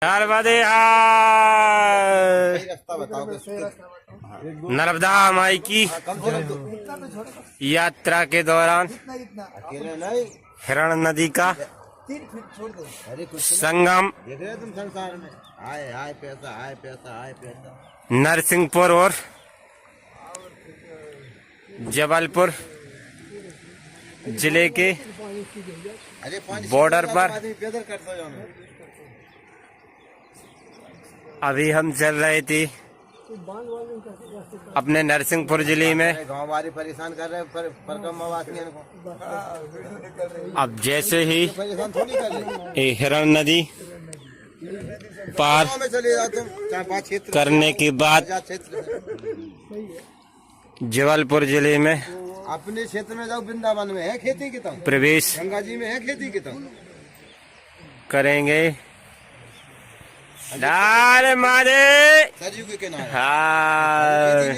नर्मदे रास्ता बताओ नर्मदा माई की यात्रा के दौरान अकेले नहीं। हिरण नदी का अरे कुछ संगम देख रहे हो तुम संसार में आए आए पैसा आए पैसा आए पैसा। नरसिंहपुर और जबलपुर जिले के अरे बॉर्डर पर पैदल करता जाओ। अभी हम चल रहे थे अपने नरसिंहपुर जिले में। गाँव वाले परेशान कर रहे पर कम आवासियों को। अब जैसे ही परेशान थोड़ी कर रहे। ये हिरण नदी पार गाँव में चले जाओ तुम 4-5 क्षेत्र करने के बाद क्षेत्र जबलपुर जिले में अपने क्षेत्र में जाओ। वृंदावन में है खेती की तरह, प्रवेश गंगा जी में है खेती की तरह। करेंगे। लाल मारे सरयू के किनारे हाँ।